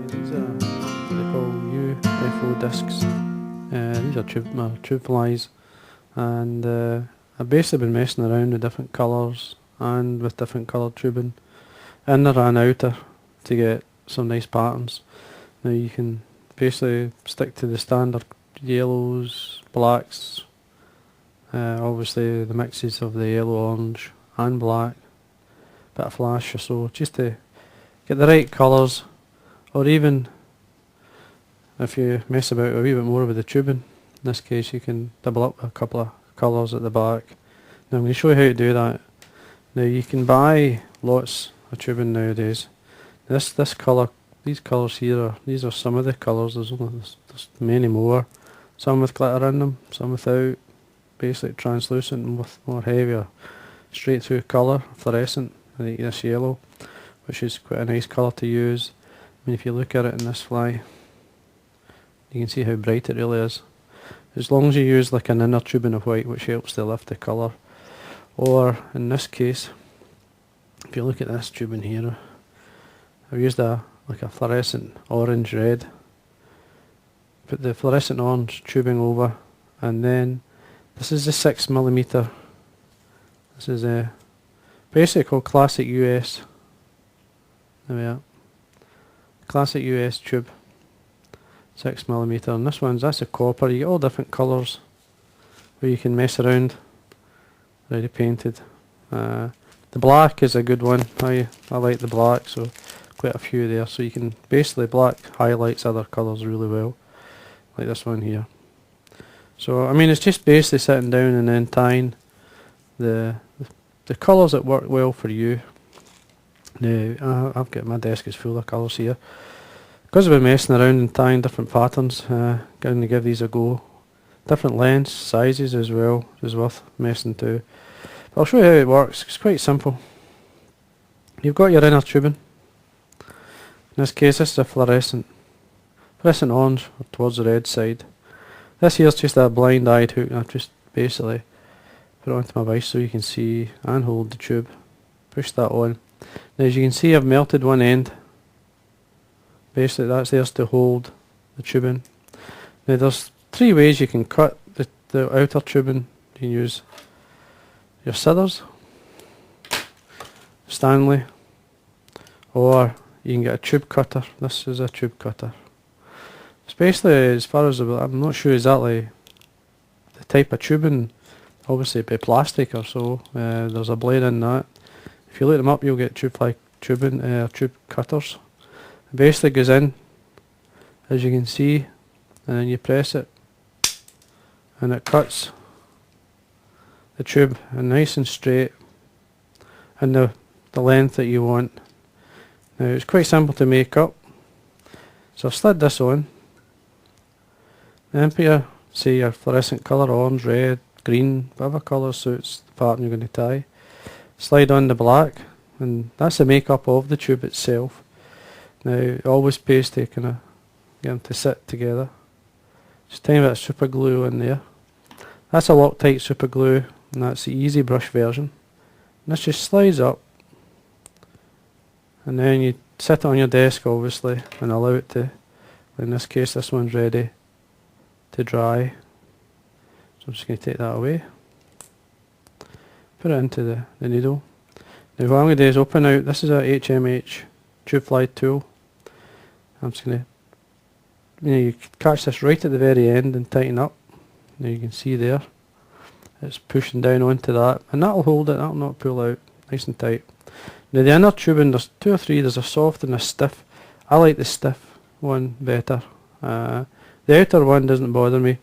These are what they call UFO discs. These are tube flies, and I've basically been messing around with different colours and with different coloured tubing, inner and outer, to get some nice patterns. Now you can basically stick to the standard yellows, blacks, obviously the mixes of the yellow, orange and black, bit of flash or so, just to get the right colours, or even if you mess about a wee bit more with the tubing, in this case you can double up a couple of colours at the back. Now I'm going to show you how to do that. Now you can buy lots of tubing nowadays. This colour, these colours here, these are some of the colours. There's many more. Some with glitter in them, some without. Basically translucent and with more heavier, straight through colour, fluorescent. I think this yellow, which is quite a nice colour to use. I mean, if you look at it in this fly, you can see how bright it really is. As long as you use like an inner tubing of white, which helps to lift the colour. Or in this case, if you look at this tubing here, I've used like a fluorescent orange red. Put the fluorescent orange tubing over, and then this is the 6mm. This is basically called Classic US. There we are. Classic US tube. 6mm, and this that's a copper. You get all different colours where you can mess around. Ready painted. The black is a good one. I like the black, so quite a few there. So you can basically, black highlights other colours really well, like this one here. So I mean, it's just basically sitting down and then tying the colours that work well for you. Now I've got, my desk is full of colours here. Because I've been messing around and tying different patterns, going to give these a go. Different lengths, sizes as well, is worth messing to. But I'll show you how it works. It's quite simple. You've got your inner tubing. In this case, this is a fluorescent orange towards the red side. This here's just a blind-eyed hook. I've just basically put it onto my vise so you can see and hold the tube. Push that on. Now as you can see, I've melted one end. Basically that's there to hold the tubing. Now there's 3 ways you can cut the outer tubing. You can use your scissors, Stanley, or you can get a tube cutter. This is a tube cutter. It's basically, as far as I'm not sure exactly the type of tubing, obviously it'd be plastic or so. There's a blade in that. If you look them up, you'll get tube cutters. It basically goes in, as you can see, and then you press it, and it cuts the tube nice and straight, and the length that you want. Now it's quite simple to make up. So I've slid this on. Then put your, say, your fluorescent colour, orange, red, green, whatever colour suits the pattern you're going to tie. Slide on the black, and that's the makeup of the tube itself. Now it always pays to kind of get them to sit together. Just tiny bit of super glue in there. That's a Loctite super glue, and that's the easy brush version. And this just slides up, and then you sit it on your desk obviously and allow it to, in this case this one's ready to dry. So I'm just going to take that away, put it into the needle. Now what I'm going to do is open out, this is a HMH tube fly tool. I'm just going to, you catch this right at the very end and tighten up. Now you can see there, it's pushing down onto that, and that'll hold it, that'll not pull out, nice and tight. Now the inner tubing, there's 2 or 3, there's a soft and a stiff. I like the stiff one better. The outer one doesn't bother me.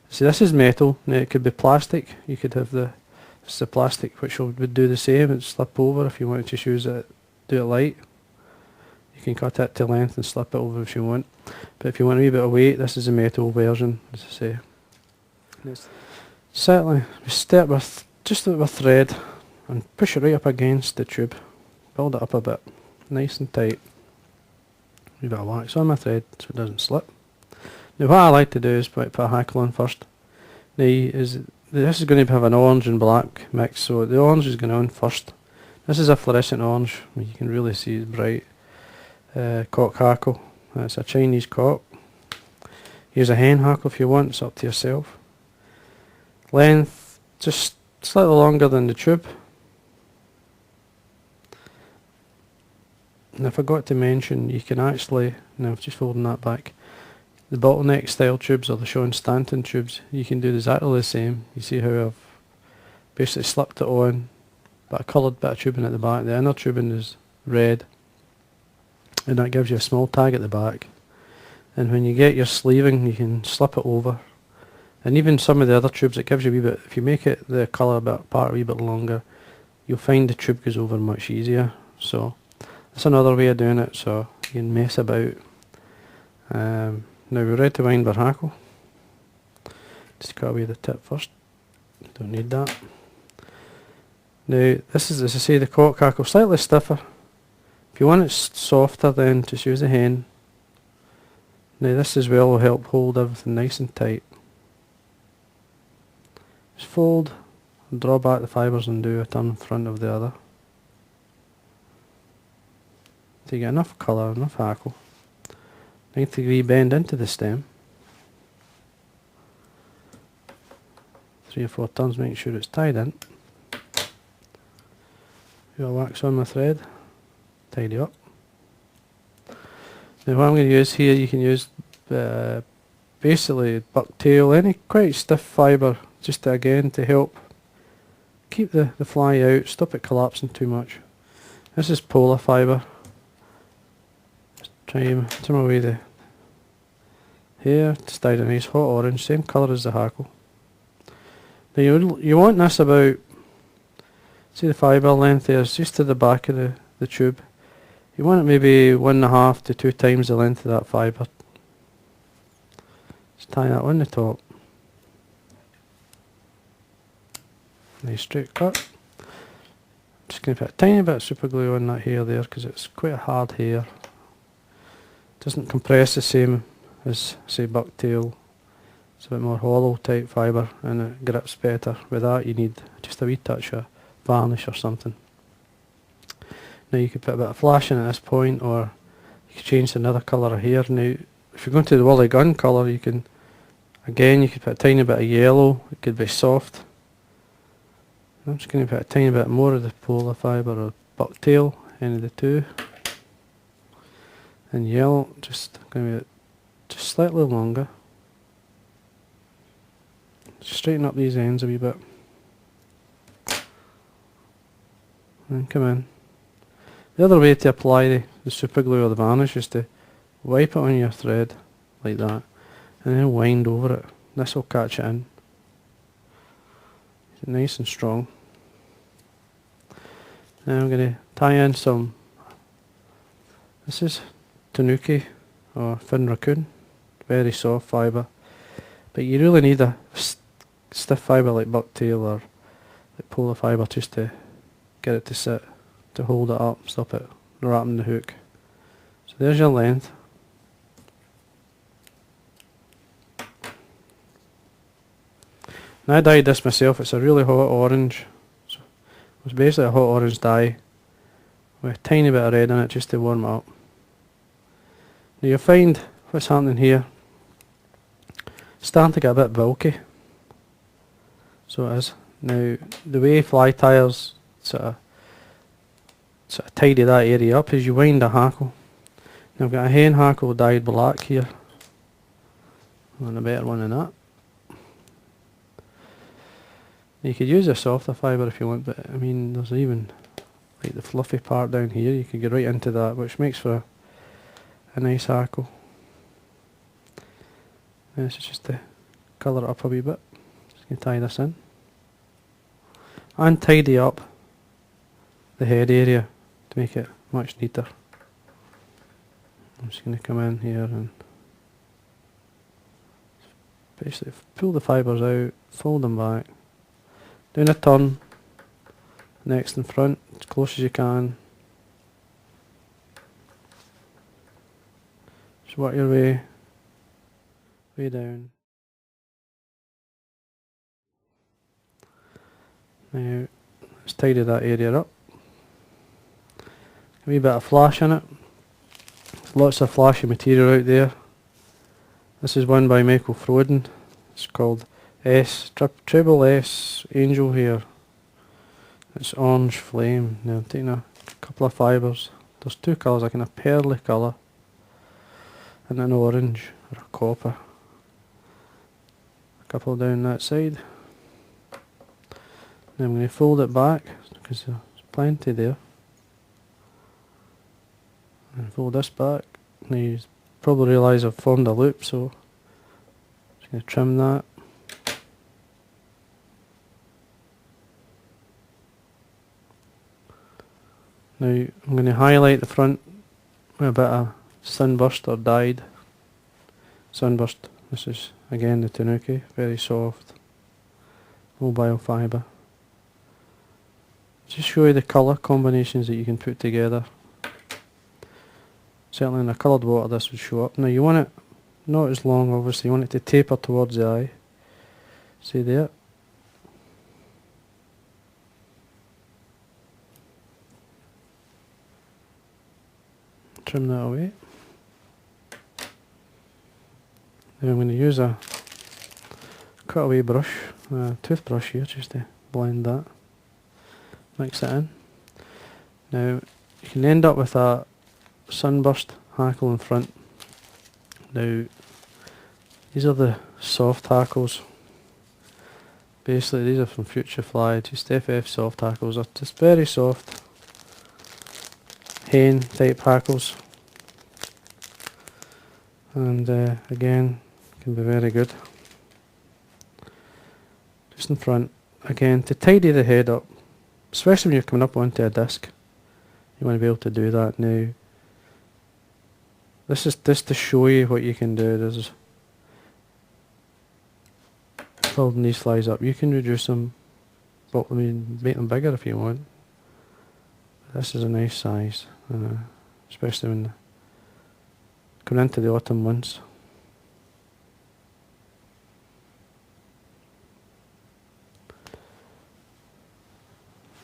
See, this is metal. Now it could be plastic. You could have this is the plastic, which would do the same. It'd slip over if you want to just use it, do it light. You can cut it to length and slip it over if you want. But if you want a wee bit of weight, this is a metal version, as I say. Certainly, we start with just with thread and push it right up against the tube. build it up a bit, nice and tight. A bit of wax on my thread so it doesn't slip. Now what I like to do is put a hackle on first. Now this is going to have an orange and black mix, so the orange is going on first. This is a fluorescent orange, you can really see it's bright. Cock hackle, that's a Chinese cock. Use a hen hackle if you want, it's up to yourself. Length, just slightly longer than the tube. And I forgot to mention, you can actually, now just folding that back, the bottleneck style tubes or the Sean Stanton tubes, you can do exactly the same. You see how I've basically slipped it on, but a coloured bit of tubing at the back. The inner tubing is red, and that gives you a small tag at the back. And when you get your sleeving, you can slip it over. And even some of the other tubes, it gives you a wee bit, if you make it the colour bit part a wee bit longer, you'll find the tube goes over much easier. So that's another way of doing it, so you can mess about. Now we're ready to wind our hackle. Just cut away the tip first, don't need that. Now this is, as I say, the cock hackle, slightly stiffer. If you want it softer then just use a hen. Now this as well will help hold everything nice and tight. Just fold, and draw back the fibres and do a turn in front of the other. So you get enough colour, enough hackle. 90-degree bend into the stem. 3 or 4 turns, making sure it's tied in. Got wax on my thread, tidy up. Now what I'm going to use here, you can use basically bucktail, any quite stiff fibre, just to, again to help keep the fly out, stop it collapsing too much. This is polar fibre. Just trim away the hair, just dyed a nice hot orange, same colour as the hackle. Now you want this about, see the fibre length there, it's just to the back of the tube. You want it maybe 1.5 to 2 times the length of that fibre. Just tie that on the top. Nice straight cut. Just going to put a tiny bit of super glue on that hair there because it's quite a hard hair. Doesn't compress the same as say bucktail. It's a bit more hollow type fibre and it grips better. With that you need just a wee touch of varnish or something. Now you could put a bit of flash in at this point, or you could change to another colour of hair. Now if you're going to the woolly gun colour, you can, again you could put a tiny bit of yellow, it could be soft. I'm just going to put a tiny bit more of the polar fibre or bucktail, any of the two. And yellow, just going to be just slightly longer. Straighten up these ends a wee bit. And come in. The other way to apply the super glue or the varnish is to wipe it on your thread like that and then wind over it. This will catch it in. It's nice and strong. Now I'm going to tie in some, this is tanuki or fin raccoon, very soft fibre, but you really need a stiff fibre like bucktail or like polar fibre just to get it to sit, to hold it up, stop it wrapping the hook. So there's your length. Now I dyed this myself, it's a really hot orange. So it's basically a hot orange dye with a tiny bit of red in it just to warm it up. Now you'll find what's happening here, it's starting to get a bit bulky. So it is. Now the way fly tyers sort of tidy that area up is you wind a hackle. Now I've got a hen hackle dyed black here. I want a better one than that. You could use a softer fibre if you want, but I mean there's even like the fluffy part down here, you could get right into that, which makes for a nice hackle. This is just to colour it up a wee bit. Just going to tie this in. And tidy up the head area to make it much neater. I'm just going to come in here and basically pull the fibres out, fold them back, doing a turn, next in front, as close as you can, Just work your way down. Now let's tidy that area up. A wee bit of flash in it. There's lots of flashy material out there. This is one by Michael Froden. It's called Treble S Angel Hair. It's orange flame. Now I'm taking a couple of fibres. There's two colours, like in a pearly colour and an orange or a copper. A couple down that side. Now I'm going to fold it back because there's plenty there. And fold this back. Now you probably realise I've formed a loop, so I'm just going to trim that. Now I'm going to highlight the front with a bit of Sunburst or dyed Sunburst. This is again the Tanuki, very soft, mobile fibre. Just show you the colour combinations that you can put together. Certainly in a coloured water this would show up. Now you want it not as long, obviously, you want it to taper towards the eye. See there? Trim that away. Now I'm going to use a cutaway brush, a toothbrush here, just to blend that. Mix it in. Now you can end up with a Sunburst hackle in front. Now these are the Softhackles. Basically these are from Future Fly, just FF Softhackles. They're just very soft hen type hackles, and again can be very good. Just in front, again to tidy the head up, especially when you're coming up onto a disc. You want to be able to do that. Now this is just to show you what you can do. This is folding these flies up. You can reduce them, but I mean make them bigger if you want. This is a nice size, especially when coming into the autumn months.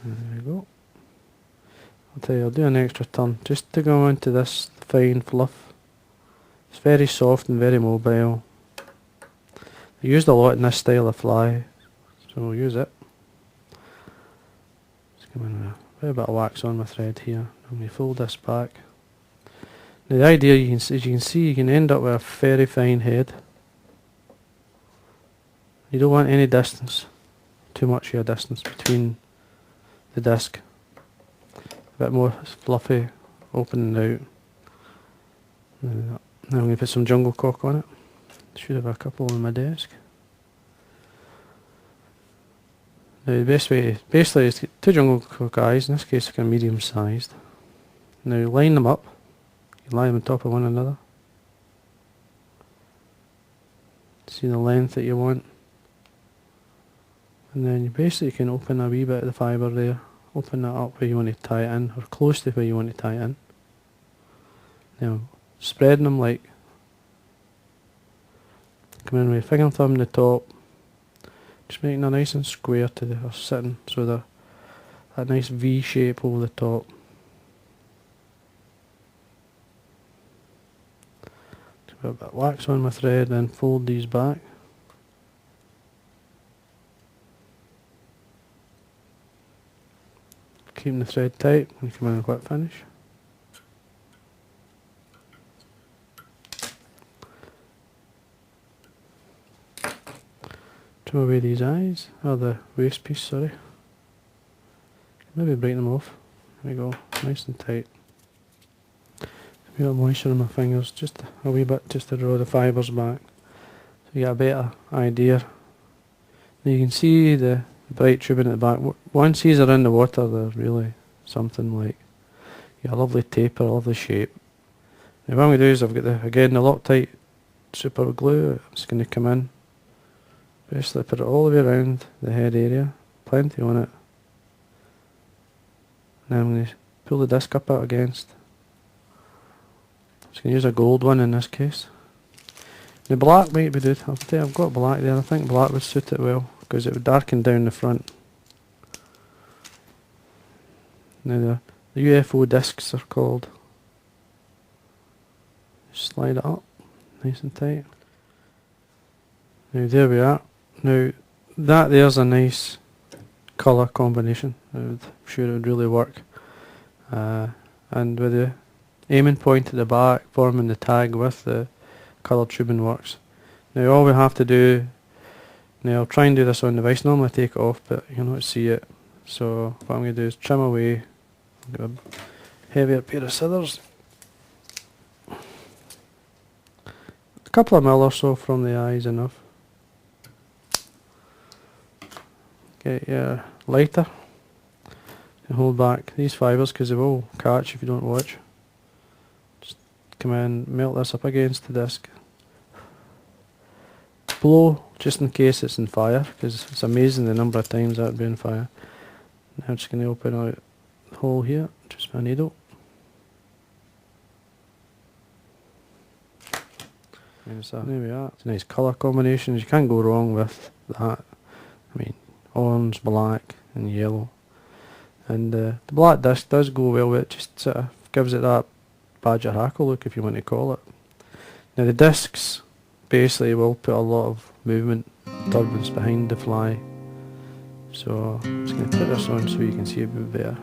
There we go. I'll tell you, I'll do an extra turn just to go into this fine fluff. It's very soft and very mobile. I used a lot in this style of fly, so we'll use it. Just come in with a bit of wax on my thread here. I'm going to fold this back. Now the idea, as you can see, you can end up with a very fine head. You don't want any distance, too much of a distance between the disc. A bit more fluffy, opening out. Now I'm going to put some jungle cock on it. Should have a couple on my desk. Now the best way, basically, is to get two jungle cock eyes, in this case kind of medium sized. Now line them up. You lie them on top of one another. See the length that you want. And then you basically can open a wee bit of the fibre there. Open that up where you want to tie it in, or close to where you want to tie it in. Now spreading them like, come in with your finger and thumb in the top, just making them nice and square to the, or sitting, so they're a nice V shape over the top. Just put a bit of wax on my thread, then fold these back. Keeping the thread tight when you come in and quick finish. Trim away these eyes, or the waist piece, sorry. Maybe break them off. There we go, nice and tight. A bit of moisture on my fingers, just a wee bit, just to draw the fibres back, so you get a better idea. Now you can see the bright tubing at the back. Once these are in the water, they're really something like. You get a lovely taper, a lovely shape. Now what I'm going to do is I've got the Loctite super glue. I'm just going to come in, basically put it all the way around the head area, plenty on it. Now I'm going to pull the disc up out against, Just going to use a gold one in this case. The black might be good. I'll tell you, I've got black there. I think black would suit it well because it would darken down the front. Now the UFO discs are called. Just slide it up, nice and tight. Now there we are. Now that there's a nice colour combination. I'm sure it would really work. And with the aiming point at the back, forming the tag with the colour tubing works. Now all we have to do, now I'll try and do this on the device, normally I take it off but you'll not see it. So what I'm going to do is trim away, get a heavier pair of scissors. A couple of mil or so from the eye is enough. Get your lighter and hold back these fibres because they will catch if you don't watch. Just come in, melt this up against the disc. Blow just in case it's in fire because it's amazing the number of times that would be in fire. Now I'm just going to open out the hole here, just with a needle. There we are. It's a nice colour combinations. You can't go wrong with that. I mean, orange, black and yellow. And the black disc does go well with it, just sort of gives it that badger hackle look if you want to call it. Now the discs basically will put a lot of movement, turbulence behind the fly. So I'm just going to put this on so you can see a bit better.